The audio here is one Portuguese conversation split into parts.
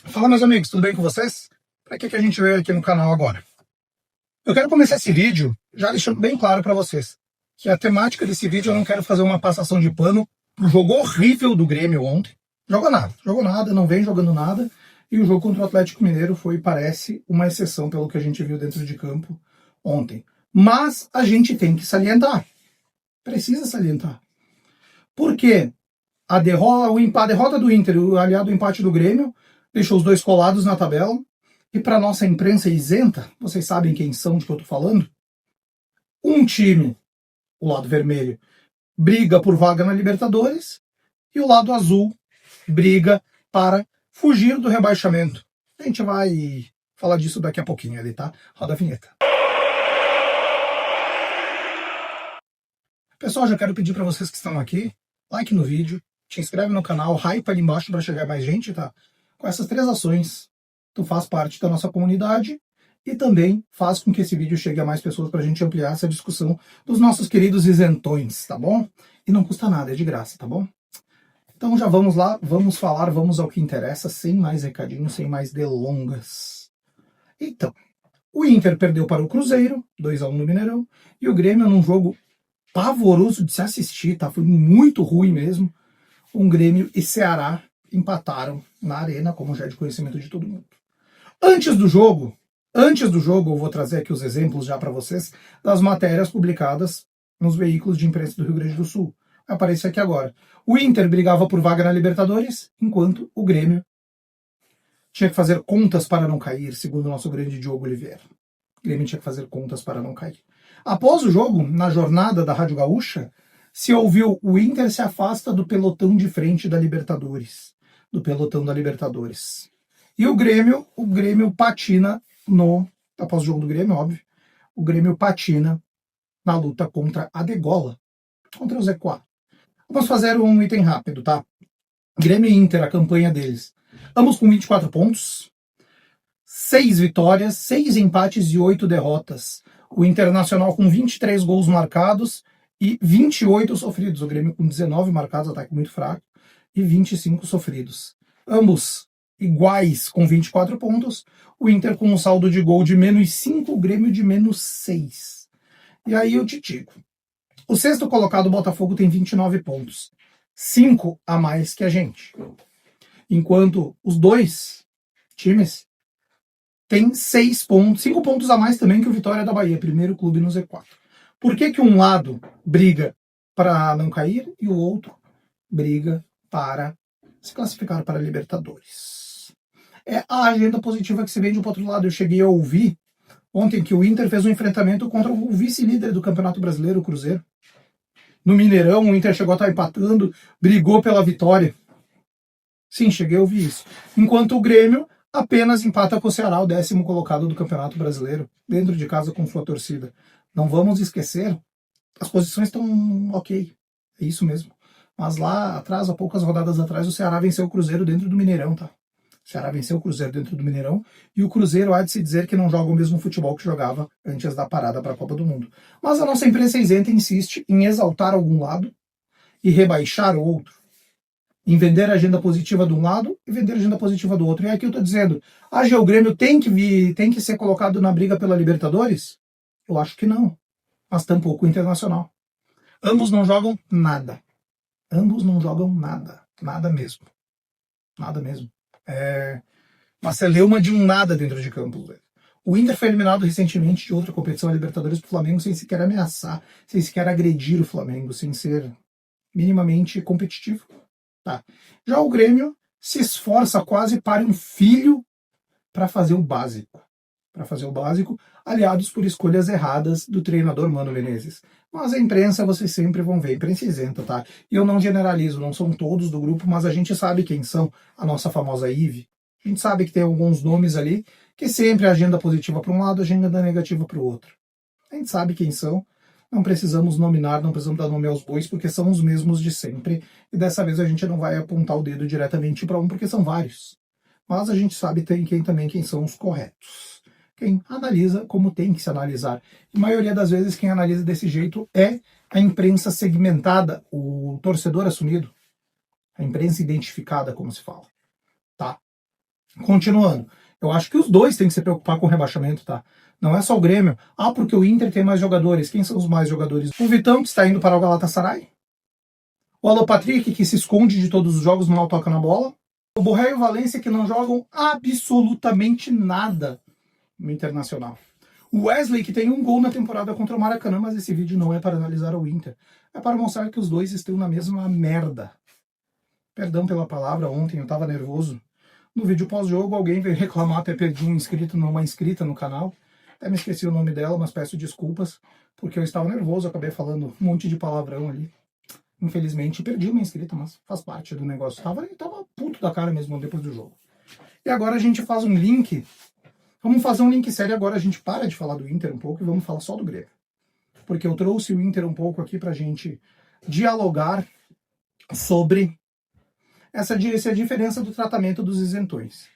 Fala, meus amigos, tudo bem com vocês? Para que a gente veio aqui no canal agora? Eu quero começar esse vídeo já deixando bem claro para vocês que a temática desse vídeo eu não quero fazer uma passação de pano pro jogo horrível do Grêmio ontem. Jogou nada, não vem jogando nada. E o jogo contra o Atlético Mineiro parece uma exceção pelo que a gente viu dentro de campo ontem. Mas a gente tem que salientar. Precisa salientar. Porque a derrota do Inter, o aliado empate do Grêmio, deixou os dois colados na tabela. E para nossa imprensa isenta, vocês sabem quem são de que eu estou falando? Um time, o lado vermelho, briga por vaga na Libertadores e o lado azul briga para fugir do rebaixamento. A gente vai falar disso daqui a pouquinho ali, tá? Roda a vinheta. Pessoal, já quero pedir para vocês que estão aqui, like no vídeo, te inscreve no canal, hype ali embaixo para chegar mais gente, tá? Com essas 3 ações, tu faz parte da nossa comunidade e também faz com que esse vídeo chegue a mais pessoas para a gente ampliar essa discussão dos nossos queridos isentões, tá bom? E não custa nada, é de graça, tá bom? Então já vamos lá, vamos ao que interessa, sem mais recadinhos, sem mais delongas. Então, o Inter perdeu para o Cruzeiro, 2-1 no Mineirão, e o Grêmio num jogo pavoroso de se assistir, tá? Foi muito ruim mesmo. Um Grêmio e Ceará empataram na arena, como já é de conhecimento de todo mundo. Antes do jogo, eu vou trazer aqui os exemplos já para vocês das matérias publicadas nos veículos de imprensa do Rio Grande do Sul. Vai aparecer aqui agora. O Inter brigava por vaga na Libertadores, enquanto o Grêmio tinha que fazer contas para não cair, segundo o nosso grande Diogo Oliveira. O Grêmio tinha que fazer contas para não cair. Após o jogo, na jornada da Rádio Gaúcha, se ouviu: o Inter se afasta do pelotão de frente da Libertadores. Do pelotão da Libertadores. E o Grêmio patina após o jogo do Grêmio, óbvio, o Grêmio patina na luta contra a Degola, contra o Zé4. Vamos fazer um item rápido, tá? Grêmio e Inter, a campanha deles. Ambos com 24 pontos, 6 vitórias, 6 empates e 8 derrotas. O Internacional com 23 gols marcados e 28 sofridos. O Grêmio com 19 marcados, ataque muito fraco, e 25 sofridos. Ambos iguais com 24 pontos. O Inter com um saldo de gol de -5, o Grêmio de -6. E aí eu te digo. O sexto colocado, o Botafogo, tem 29 pontos. 5 a mais que a gente. Enquanto os dois times têm 6 pontos, 5 pontos a mais também que o Vitória da Bahia, primeiro clube no Z4. Por que um lado briga para não cair e o outro briga para se classificar para a Libertadores? É a agenda positiva que se vende para o outro lado. Eu cheguei a ouvir ontem que o Inter fez um enfrentamento contra o vice-líder do Campeonato Brasileiro, o Cruzeiro. No Mineirão, o Inter chegou a estar empatando, brigou pela vitória. Sim, cheguei a ouvir isso. Enquanto o Grêmio apenas empata com o Ceará, o 10º colocado do Campeonato Brasileiro, dentro de casa com sua torcida. Não vamos esquecer, as posições estão ok, é isso mesmo. Mas lá atrás, há poucas rodadas atrás, o Ceará venceu o Cruzeiro dentro do Mineirão, tá? O Ceará venceu o Cruzeiro dentro do Mineirão e o Cruzeiro há de se dizer que não joga o mesmo futebol que jogava antes da parada para a Copa do Mundo. Mas a nossa imprensa isenta insiste em exaltar algum lado e rebaixar o outro. Em vender a agenda positiva de um lado e vender a agenda positiva do outro. E aqui eu estou dizendo, o Grêmio tem que ser colocado na briga pela Libertadores? Eu acho que não. Mas tampouco o Internacional. Ambos não jogam nada. Ambos não jogam nada. Nada mesmo. Nada mesmo. É uma celeuma de um nada dentro de campo. Velho. O Inter foi eliminado recentemente de outra competição, a Libertadores, pro Flamengo, sem sequer ameaçar, sem sequer agredir o Flamengo, sem ser minimamente competitivo. Tá. Já o Grêmio se esforça quase para um filho para fazer o básico. Para fazer o básico, aliados por escolhas erradas do treinador Mano Menezes. Mas a imprensa, vocês sempre vão ver, a imprensa isenta, tá? E eu não generalizo, não são todos do grupo, mas a gente sabe quem são, a nossa famosa IVE. A gente sabe que tem alguns nomes ali, que sempre a agenda positiva para um lado, a agenda negativa para o outro. A gente sabe quem são, não precisamos nominar, não precisamos dar nome aos bois, porque são os mesmos de sempre. E dessa vez a gente não vai apontar o dedo diretamente para um, porque são vários. Mas a gente sabe quem são os corretos. Quem analisa como tem que se analisar. E a maioria das vezes quem analisa desse jeito é a imprensa segmentada, o torcedor assumido, a imprensa identificada, como se fala. Tá? Continuando, eu acho que os dois têm que se preocupar com o rebaixamento, tá? Não é só o Grêmio. Ah, porque o Inter tem mais jogadores. Quem são os mais jogadores? O Vitão, que está indo para o Galatasaray. O Alan Patrick, que se esconde de todos os jogos, mal toca na bola. O Borré e o Valência, que não jogam absolutamente nada no Internacional. O Wesley, que tem um gol na temporada contra o Maracanã, mas esse vídeo não é para analisar o Inter. É para mostrar que os dois estão na mesma merda. Perdão pela palavra, ontem eu estava nervoso. No vídeo pós-jogo, alguém veio reclamar, até perdi um inscrito, uma inscrita no canal. Até me esqueci o nome dela, mas peço desculpas, porque eu estava nervoso, acabei falando um monte de palavrão ali. Infelizmente, perdi uma inscrita, mas faz parte do negócio. Tava puto da cara mesmo depois do jogo. E agora a gente faz um link. Vamos fazer um link sério agora. A gente para de falar do Inter um pouco e vamos falar só do Grêmio. Porque eu trouxe o Inter um pouco aqui pra gente dialogar sobre essa diferença do tratamento dos isentões.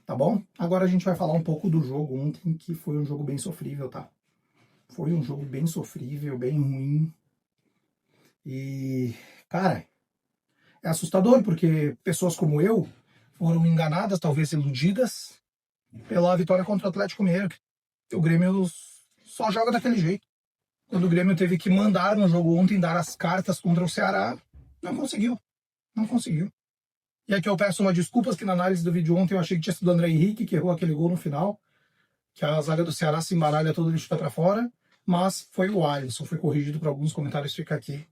Tá bom? Agora a gente vai falar um pouco do jogo ontem, que foi um jogo bem sofrível, tá? Foi um jogo bem sofrível, bem ruim. E, cara, é assustador, porque pessoas como eu foram enganadas, talvez iludidas, pela vitória contra o Atlético Mineiro. O Grêmio só joga daquele jeito. Quando o Grêmio teve que mandar no jogo ontem, dar as cartas contra o Ceará, não conseguiu. Não conseguiu. E aqui eu peço uma desculpas, que na análise do vídeo ontem eu achei que tinha sido o André Henrique, que errou aquele gol no final, que a zaga do Ceará se embaralha todo, ele chuta pra fora, mas foi o Alisson, foi corrigido por alguns comentários, fica aqui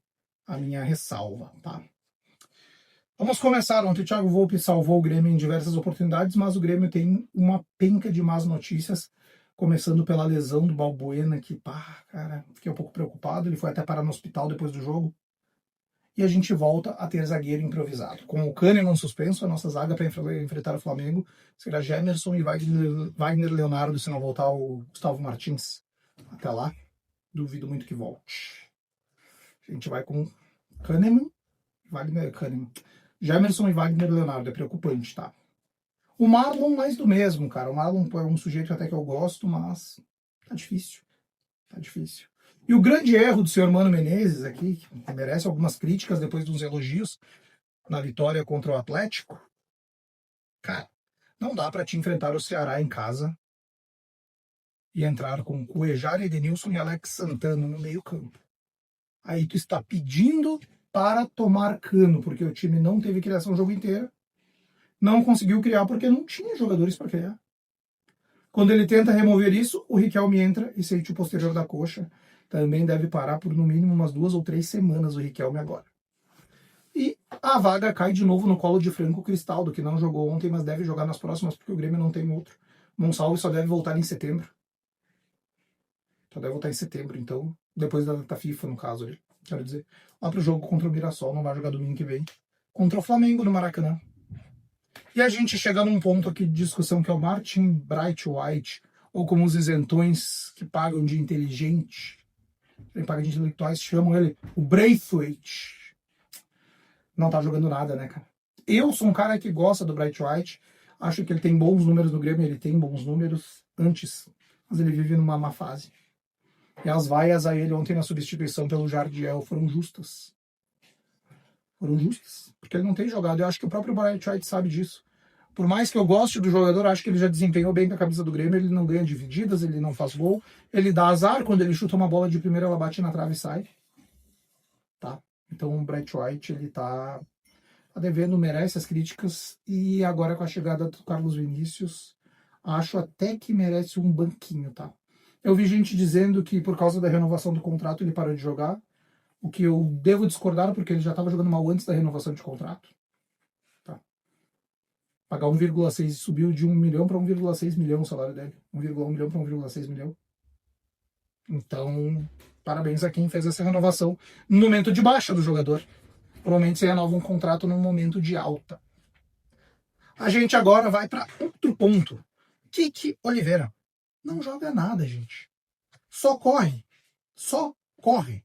a minha ressalva, tá? Vamos começar. Ontem o Thiago Volpi salvou o Grêmio em diversas oportunidades, mas o Grêmio tem uma penca de más notícias, começando pela lesão do Balbuena, que, pá, cara, fiquei um pouco preocupado, ele foi até parar no hospital depois do jogo. E a gente volta a ter zagueiro improvisado. Com o Kahneman suspenso, a nossa zaga para enfrentar o Flamengo será Gemerson e Wagner Leonardo, se não voltar o Gustavo Martins. Até lá, duvido muito que volte. A gente vai com Kahneman, Gemerson e Wagner Leonardo. É preocupante, tá? O Marlon, mais do mesmo, cara. O Marlon é um sujeito até que eu gosto, mas tá difícil. Tá difícil. E o grande erro do senhor Mano Menezes aqui, que merece algumas críticas depois dos elogios na vitória contra o Atlético, cara, não dá para te enfrentar o Ceará em casa e entrar com Cuejar, Edenilson e Alex Santana no meio campo. Aí tu está pedindo para tomar cano, porque o time não teve criação o jogo inteiro, não conseguiu criar porque não tinha jogadores para criar. Quando ele tenta remover isso, o Riquelme entra e sente o posterior da coxa. Também deve parar por no mínimo umas 2 ou 3 semanas o Riquelme agora. E a vaga cai de novo no colo de Franco Cristaldo, que não jogou ontem, mas deve jogar nas próximas, porque o Grêmio não tem outro. Monsalve só deve voltar em setembro. Só deve voltar em setembro, então, depois da data FIFA, no caso, quero dizer. Lá pro jogo contra o Mirassol, não vai jogar domingo que vem. Contra o Flamengo no Maracanã. E a gente chega num ponto aqui de discussão, que é o Martin Bright White, ou como os isentões que pagam de inteligente, quem paga de intelectuais, chamam ele o Braithwaite. Não tá jogando nada, né, cara? Eu sou um cara que gosta do Bright White, acho que ele tem bons números no Grêmio, ele tem bons números antes, mas ele vive numa má fase. E as vaias a ele ontem na substituição pelo Jardiel foram justas. Foram justas, porque ele não tem jogado. Eu acho que o próprio Bright White sabe disso. Por mais que eu goste do jogador, acho que ele já desempenhou bem com a camisa do Grêmio, ele não ganha divididas, ele não faz gol, ele dá azar, quando ele chuta uma bola de primeira, ela bate na trave e sai. Tá? Então o Bright White, ele tá devendo, merece as críticas, e agora com a chegada do Carlos Vinícius, acho até que merece um banquinho, tá? Eu vi gente dizendo que por causa da renovação do contrato ele parou de jogar, o que eu devo discordar, porque ele já estava jogando mal antes da renovação de contrato. Tá? Pagar 1,6 subiu de 1 milhão para 1,6 milhão o salário dele. 1,1 milhão para 1,6 milhão. Então, parabéns a quem fez essa renovação no momento de baixa do jogador. Provavelmente você renova um contrato num momento de alta. A gente agora vai para outro ponto. Kiki Oliveira não joga nada, gente. Só corre. Só corre.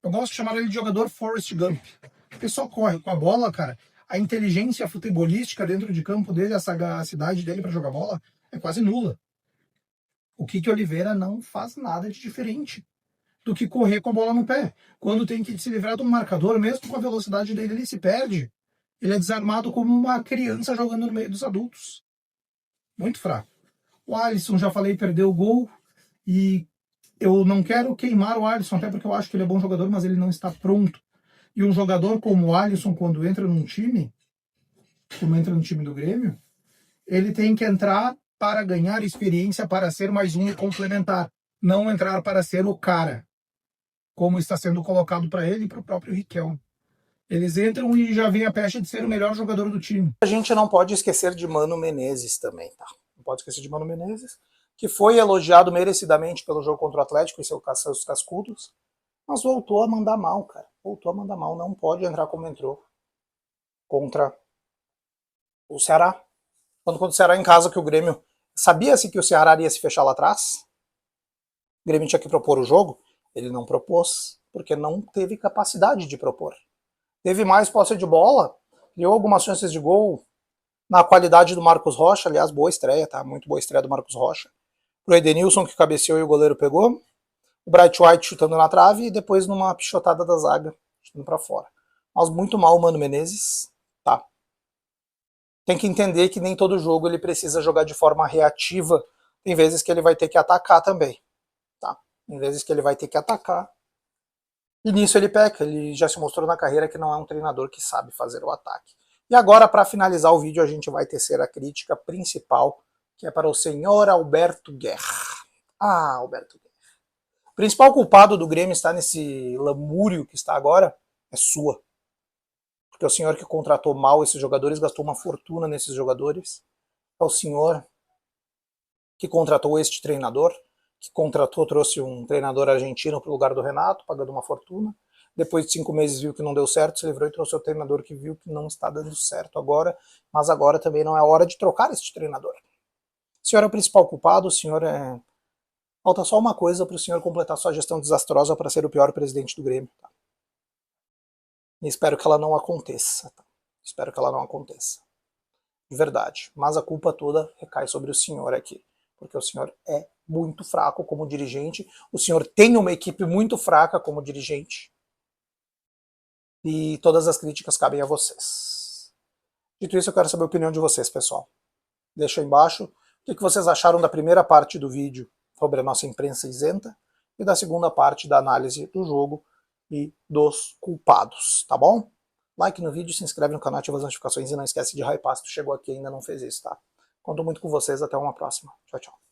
Eu gosto de chamar ele de jogador Forrest Gump. Porque só corre com a bola, cara. A inteligência futebolística dentro de campo dele, a sagacidade dele para jogar bola, é quase nula. O Kiki Oliveira não faz nada de diferente do que correr com a bola no pé. Quando tem que se livrar de um marcador, mesmo com a velocidade dele, ele se perde. Ele é desarmado como uma criança jogando no meio dos adultos. Muito fraco. O Alisson, já falei, perdeu o gol. E eu não quero queimar o Alisson, até porque eu acho que ele é bom jogador, mas ele não está pronto. E um jogador como o Alisson, quando entra num time, como entra no time do Grêmio, ele tem que entrar para ganhar experiência, para ser mais um e complementar. Não entrar para ser o cara, como está sendo colocado para ele e para o próprio Riquelme. Eles entram e já vem a pecha de ser o melhor jogador do time. A gente não pode esquecer de Mano Menezes também, tá? Não pode esquecer de Mano Menezes, que foi elogiado merecidamente pelo jogo contra o Atlético e seus cascudos, mas voltou a mandar mal, cara. Voltou a mandar mal. Não pode entrar como entrou contra o Ceará. Quando o Ceará em casa, que o Grêmio sabia-se que o Ceará ia se fechar lá atrás, o Grêmio tinha que propor o jogo, ele não propôs, porque não teve capacidade de propor. Teve mais posse de bola, criou algumas chances de gol na qualidade do Marcos Rocha, aliás, boa estreia, tá? Muito boa estreia do Marcos Rocha. Pro Edenilson, que cabeceou e o goleiro pegou. O Bright White chutando na trave e depois numa pichotada da zaga, chutando pra fora. Mas muito mal o Mano Menezes, tá? Tem que entender que nem todo jogo ele precisa jogar de forma reativa. Tem vezes que ele vai ter que atacar também, tá? Tem vezes que ele vai ter que atacar. E nisso ele peca, ele já se mostrou na carreira que não é um treinador que sabe fazer o ataque. E agora, para finalizar o vídeo, a gente vai tecer a crítica principal, que é para o senhor Alberto Guerra. Ah, Alberto Guerra. O principal culpado do Grêmio estar nesse lamúrio que está agora é sua. Porque é o senhor que contratou mal esses jogadores, gastou uma fortuna nesses jogadores. É o senhor que contratou este treinador, que contratou, trouxe um treinador argentino para o lugar do Renato, pagando uma fortuna. Depois de 5 meses viu que não deu certo, se livrou e trouxe o treinador que viu que não está dando certo agora, mas agora também não é hora de trocar este treinador. O senhor é o principal culpado, o senhor é... Falta só uma coisa para o senhor completar sua gestão desastrosa para ser o pior presidente do Grêmio. Tá? E espero que ela não aconteça. Tá? Espero que ela não aconteça. De verdade. Mas a culpa toda recai sobre o senhor aqui. Porque o senhor é muito fraco como dirigente, o senhor tem uma equipe muito fraca como dirigente, e todas as críticas cabem a vocês. Dito isso, eu quero saber a opinião de vocês, pessoal. Deixa aí embaixo o que vocês acharam da primeira parte do vídeo sobre a nossa imprensa isenta e da segunda parte da análise do jogo e dos culpados, tá bom? Like no vídeo, se inscreve no canal, ativa as notificações e não esquece de hypar se tu chegou aqui e ainda não fez isso, tá? Conto muito com vocês, até uma próxima. Tchau, tchau.